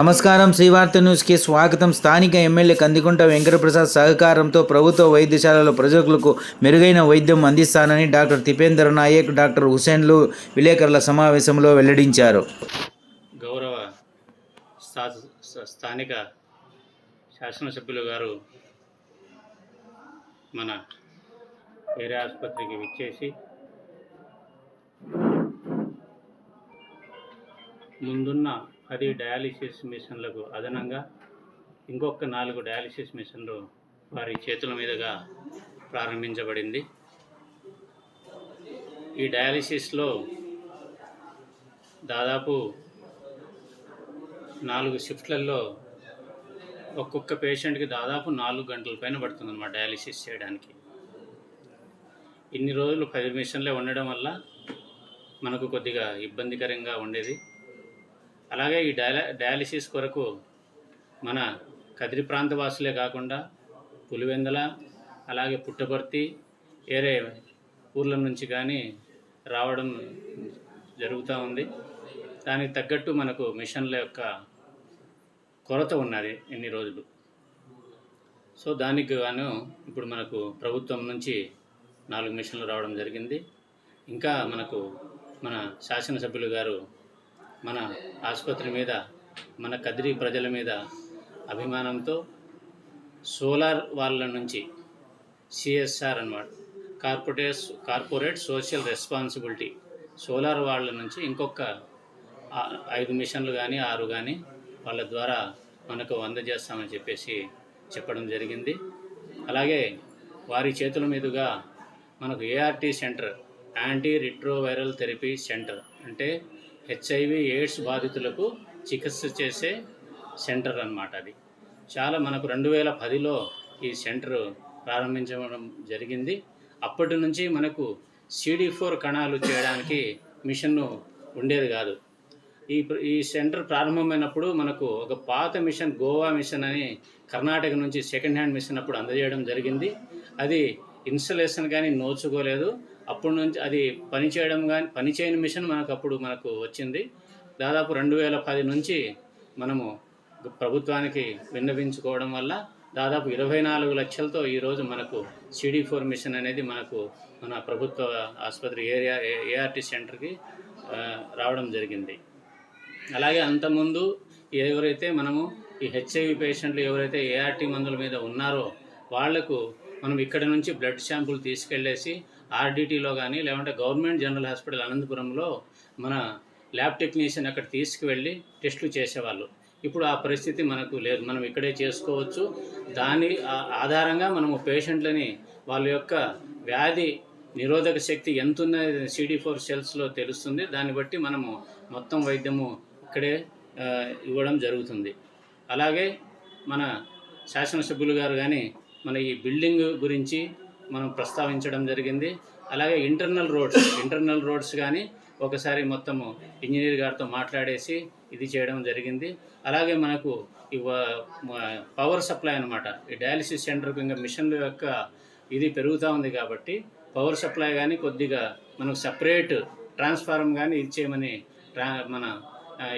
నమస్కారం. శ్రీవార్త న్యూస్కి స్వాగతం. స్థానిక ఎమ్మెల్యే కందికుంట వెంకటప్రసాద్ సహకారంతో ప్రభుత్వ వైద్యశాలలో ప్రజలకు మెరుగైన వైద్యం అందిస్తానని డాక్టర్ తిపేందర్ నాయక్, డాక్టర్ హుసేన్లు విలేకరుల సమావేశంలో వెల్లడించారు. గౌరవ స్థానిక శాసనసభ్యులు గారు మన వేరే ఆసుపత్రికి విచ్చేసి ముందున్న 10 డయాలిసిస్ మిషన్లకు అదనంగా ఇంకొక 4 డయాలిసిస్ మిషన్లు వారి చేతుల మీదుగా ప్రారంభించబడింది. ఈ డయాలిసిస్లో దాదాపు 4 షిఫ్ట్లలో ఒక్కొక్క పేషెంట్కి దాదాపు 4 గంటల పైన పడుతుందన్నమాట డయాలిసిస్ చేయడానికి. ఇన్ని రోజులు 10 మిషన్లే ఉండడం వల్ల మనకు కొద్దిగా ఇబ్బందికరంగా ఉండేది. అలాగే ఈ డయాలిసిస్ కొరకు మన కదిరి ప్రాంత వాసులే కాకుండా పులివెందల, అలాగే పుట్టపర్తి, వేరే ఊర్ల నుంచి కానీ రావడం జరుగుతూ ఉంది. దానికి తగ్గట్టు మనకు మిషన్ల యొక్క కొరత ఉన్నది ఇన్ని రోజులు. సో దానికి గాను ఇప్పుడు మనకు ప్రభుత్వం నుంచి 4 మిషన్లు రావడం జరిగింది. ఇంకా మన శాసనసభ్యులు గారు మన ఆసుపత్రి మీద, మన కదిరి ప్రజల మీద అభిమానంతో సోలార్ వాళ్ళ నుంచి సిఎస్ఆర్ అన్నమాట, కార్పొరేట్ సోషల్ రెస్పాన్సిబిలిటీ, సోలార్ వాళ్ళ నుంచి ఇంకొక 5 మిషన్లు కానీ 6 కానీ వాళ్ళ ద్వారా మనకు అందజేస్తామని చెప్పేసి చెప్పడం జరిగింది. అలాగే వారి చేతుల మీదుగా మనకు ART centre, anti retroviral therapy centre, అంటే హెచ్ఐవి ఎయిడ్స్ బాధితులకు చికిత్స చేసే సెంటర్ అన్నమాట. అది చాలా మనకు 2010లో ఈ సెంటర్ ప్రారంభించడం జరిగింది. అప్పటి నుంచి మనకు CD4 కణాలు చేయడానికి మిషన్ను ఉండేది కాదు. ఈ సెంటర్ ప్రారంభమైనప్పుడు మనకు ఒక పాత మిషన్, గోవా మిషన్ అని కర్ణాటక నుంచి సెకండ్ హ్యాండ్ మిషన్ అప్పుడు అందజేయడం జరిగింది. అది ఇన్స్టలేషన్ కానీ నోచుకోలేదు. అప్పటి నుంచి అది పనిచేయని మిషన్ మనకు వచ్చింది. దాదాపు 2010 నుంచి మనము ప్రభుత్వానికి విన్నవించుకోవడం వల్ల దాదాపు 24 లక్షలతో ఈరోజు మనకు CD4 మిషన్ అనేది మన ప్రభుత్వ ఆసుపత్రి ఏఆర్టీ సెంటర్కి రావడం జరిగింది. అలాగే అంతకుముందు ఎవరైతే మనము ఈ హెచ్ఐవి పేషెంట్లు ఎవరైతే ఏఆర్టీ మందుల మీద ఉన్నారో వాళ్లకు మనం ఇక్కడ నుంచి బ్లడ్ శాంపుల్ తీసుకెళ్ళేసి ఆర్డిటీలో కానీ లేదంటే గవర్నమెంట్ జనరల్ హాస్పిటల్ అనంతపురంలో మన ల్యాబ్ టెక్నీషియన్ అక్కడ తీసుకువెళ్ళి టెస్టులు చేసేవాళ్ళు. ఇప్పుడు ఆ పరిస్థితి మనకు లేదు. మనం ఇక్కడే చేసుకోవచ్చు. దాని ఆధారంగా మనము పేషెంట్లని వాళ్ళ యొక్క వ్యాధి నిరోధక శక్తి ఎంత ఉన్నది CD4 సెల్స్లో తెలుస్తుంది. దాన్ని బట్టి మనము మొత్తం వైద్యము ఇక్కడే ఇవ్వడం జరుగుతుంది. అలాగే మన శాసనసభ్యులు గారు కానీ మన ఈ బిల్డింగ్ గురించి మనం ప్రస్తావించడం జరిగింది. అలాగే ఇంటర్నల్ రోడ్స్ కానీ ఒకసారి మొత్తము ఇంజనీర్ గారితో మాట్లాడేసి ఇది చేయడం జరిగింది. అలాగే మనకు పవర్ సప్లై అన్నమాట. ఈ డయాలిసిస్ సెంటర్కు ఇంకా మిషన్ల యొక్క ఇది పెరుగుతూ ఉంది కాబట్టి పవర్ సప్లై కానీ కొద్దిగా మనకు సపరేట్ ట్రాన్స్ఫార్మర్ కానీ ఇచ్చేయమని మన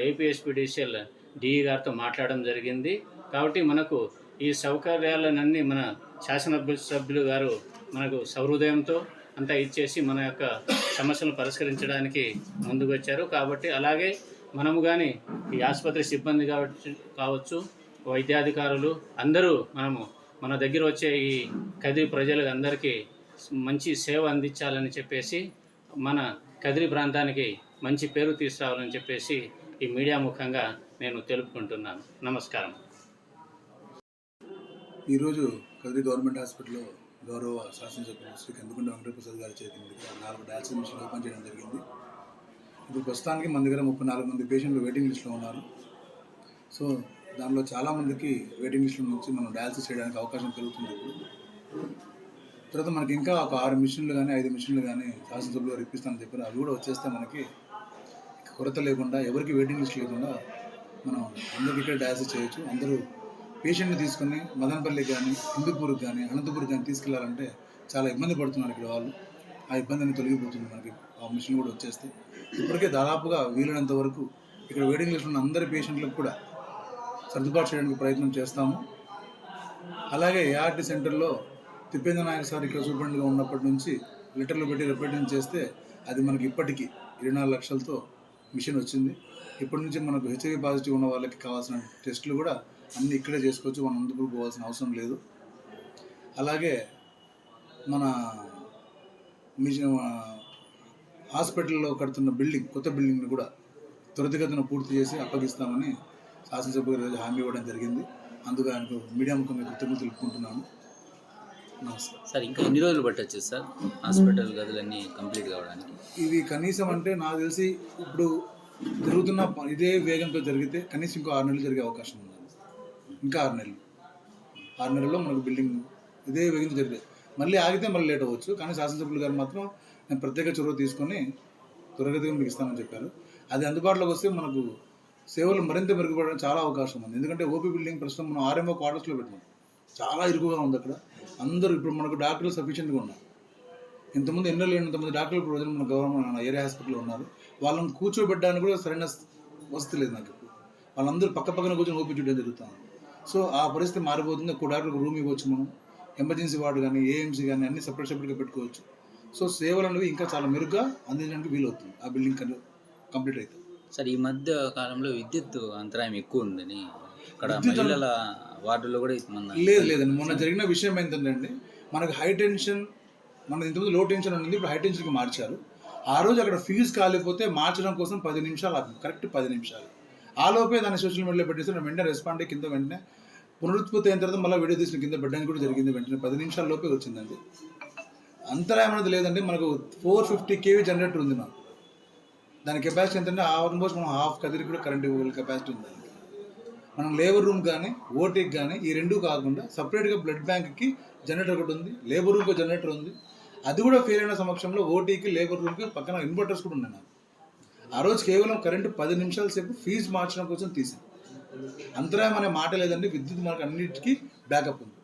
APSPDCL DE గారితో మాట్లాడడం జరిగింది. కాబట్టి మనకు ఈ సౌకర్యాలన్నీ మన శాసనసభ్యులు గారు మనకు సహృదయంతో అంతా ఇచ్చేసి మన యొక్క సమస్యలను పరిష్కరించడానికి ముందుకు వచ్చారు. కాబట్టి అలాగే మనము కానీ ఈ ఆసుపత్రి సిబ్బంది కావచ్చు, వైద్యాధికారులు అందరూ మన దగ్గర వచ్చే ఈ కదిరి ప్రజలకు అందరికీ మంచి సేవ అందించాలని చెప్పేసి, మన కదిరి ప్రాంతానికి మంచి పేరు తీసుకురావాలని చెప్పేసి ఈ మీడియా ముఖంగా నేను తెలుపుకుంటున్నాను. నమస్కారం. ఈరోజు కదిరి గవర్నమెంట్ హాస్పిటల్లో గౌరవ శాసనసభ్యులు శ్రీ కందికుంట వెంకటప్రసాద్ గారి చేతి మీదుగా 4 డయాలసిస్ మిషన్లు ఓపెన్ చేయడం జరిగింది. ఇప్పుడు ప్రస్తుతానికి మన దగ్గర 34 మంది పేషెంట్లు వెయిటింగ్ లిస్ట్లో ఉన్నారు. సో దానిలో చాలామందికి వెయిటింగ్ లిస్టుల నుంచి మనం డయాలసిస్ చేయడానికి అవకాశం పెరుగుతుంది. తర్వాత మనకి ఇంకా ఒక 6 మిషన్లు కానీ 5 మిషన్లు కానీ శాసనసభ్యులు గారు ఇప్పిస్తానని చెప్పారు. అవి కూడా వచ్చేస్తే మనకి కొరత లేకుండా, ఎవరికి వెయిటింగ్ లిస్ట్ లేకుండా మనం అందరికీ ఇక్కడ డయాలసిస్ చేయొచ్చు. అందరూ పేషెంట్ని తీసుకొని మదనపల్లికి కానీ, హిందూపూర్కి కానీ, అనంతపూర్కి కానీ తీసుకెళ్లాలంటే చాలా ఇబ్బంది పడుతున్నారు ఇక్కడ వాళ్ళు. ఆ ఇబ్బందిని తొలగిపోతుంది మనకి ఆ మిషన్ కూడా వచ్చేస్తే. ఇప్పటికే దాదాపుగా వీలైనంత వరకు ఇక్కడ వెయిటింగ్ లిస్ట్ ఉన్న అందరి పేషెంట్లకు కూడా సర్దుబాటు చేయడానికి ప్రయత్నం చేస్తాము. అలాగే ఏఆర్టీ సెంటర్లో తిప్పేంద్ర నాయక్ సార్ ఇక్కడ సూపరింటెండెంట్గా ఉన్నప్పటి నుంచి లెటర్లు పెట్టి రిప్రజెంట్ చేస్తే అది మనకి ఇప్పటికీ 24 లక్షలతో మిషన్ వచ్చింది. ఇప్పటి నుంచి మనకు హెచ్ఐవి పాజిటివ్ ఉన్న వాళ్ళకి కావాల్సిన టెస్టులు కూడా అన్నీ ఇక్కడే చేసుకోవచ్చు, మనం అందుకు పోవాల్సిన అవసరం లేదు. అలాగే మన హాస్పిటల్లో కడుతున్న కొత్త బిల్డింగ్ని కూడా త్వరితగతిన పూర్తి చేసి అప్పగిస్తామని శాసనసభ్యులు ఈరోజు హామీ ఇవ్వడం జరిగింది. అందుకు ఆయనకు మీడియా ముఖంగా కృతజ్ఞతలు తెలుపుకుంటున్నాను. నమస్కారం సార్. ఇంకా ఎన్ని రోజులు పట్టచ్చు సార్ హాస్పిటల్ గదులన్నీ కంప్లీట్ కావడానికి? ఇవి కనీసం అంటే నాకు తెలిసి ఇప్పుడు జరుగుతున్న ఇదే వేగంతో జరిగితే కనీసం ఇంకో 6 నెలలు జరిగే అవకాశం ఉంది. ఇంకా 6 నెలల్లో మనకు బిల్డింగ్ ఇదే వేగంతో జరిగితే, మళ్ళీ ఆగితే మళ్ళీ లేట్ అవ్వచ్చు. కానీ శాసనసభ్యులు గారు మాత్రం నేను ప్రత్యేక చొరవ తీసుకొని త్వరగతిగా మీకు ఇస్తామని చెప్పారు. అది అందుబాటులోకి వస్తే మనకు సేవలు మరింత మెరుగుపడడానికి చాలా అవకాశం ఉంది. ఎందుకంటే ఓపీ బిల్డింగ్ ప్రస్తుతం మనం ఆర్ఎంఓ క్వార్టర్స్లో పెట్టినాం, చాలా ఇరుకుగా ఉంది అక్కడ. అందరూ ఇప్పుడు మనకు డాక్టర్లు సఫిషియెంట్గా ఉన్నారు. ఇంతకుముందు ఎన్నో లేనంతమంది డాక్టర్లు ఇప్పుడు రోజున మన గవర్నమెంట్ ఏరియా హాస్పిటల్లో ఉన్నారు. వాళ్ళని కూర్చోబెట్టడానికి కూడా సరైన వసతి లేదు నాకు. ఇప్పుడు వాళ్ళందరూ పక్కన కూర్చొని ఓపీ చూడడం జరుగుతుంది. సో ఆ పరిస్థితి మారిపోతుంది. ఒక్కో డాక్టర్కి రూమ్ ఇవ్వచ్చు, మనం ఎమర్జెన్సీ వార్డు కానీ ఏఎంసీ కానీ అన్ని సపరేట్గా పెట్టుకోవచ్చు. సో సేవలు అనేవి ఇంకా చాలా మెరుగ్గా అందించడానికి వీలవుతుంది ఆ బిల్డింగ్ కంప్లీట్ అయితే. సార్, ఈ మధ్య కాలంలో విద్యుత్ అంతరాయం ఎక్కువ ఉందని ఇక్కడ మహిళల వార్డులో కూడా లేదండి. మొన్న జరిగిన విషయం ఏంటంటే మనకు హై టెన్షన్, మన ఇంతకుముందు లో టెన్షన్ ఉంది, ఇప్పుడు హై టెన్షన్కి మార్చారు. ఆ రోజు అక్కడ ఫీజు కాలిపోతే మార్చడం కోసం 10 నిమిషాలు ఆగింది, కరెక్ట్ 10 నిమిషాలు. ఆ లోపే దాన్ని సోషల్ మీడియాలో పెట్టేసి వెంటనే రెస్పాండ్ కింద వెంటనే పునరుత్పత్తి అయిన తర్వాత మళ్ళీ వీడియో తీసిన కింద పెట్టడానికి కూడా జరిగింది. వెంటనే 10 నిమిషాల లోపే వచ్చిందండి. అంతరాయం అనేది లేదండి. మనకు 450 kV జనరేటర్ ఉంది. దాని కెపాసిటీ ఎంతంటే ఆల్మోస్ట్ మనం హాఫ్ కదిరి కూడా కరెంట్ ఇవ్వగల కెపాసిటీ ఉంది. మనం లేబర్ రూమ్ కానీ ఓటీకి కానీ ఈ రెండూ కాకుండా సపరేట్గా బ్లడ్ బ్యాంక్కి జనరేటర్ ఒకటి ఉంది, లేబర్ రూమ్కి జనరేటర్ ఉంది. అది కూడా ఫెయిల్ అయిన సమక్షంలో ఓటీకి లేబర్ రూమ్కి పక్కన ఇన్వర్టర్స్ కూడా ఉన్నాయి. నాకు ఆ రోజు కేవలం కరెంటు 10 నిమిషాల సేపు ఫీజు మార్చడం కోసం తీసాం. అంతరాయం అనే మాట లేదండి. విద్యుత్ మనకు అన్నిటికీ బ్యాకప్ ఉంది.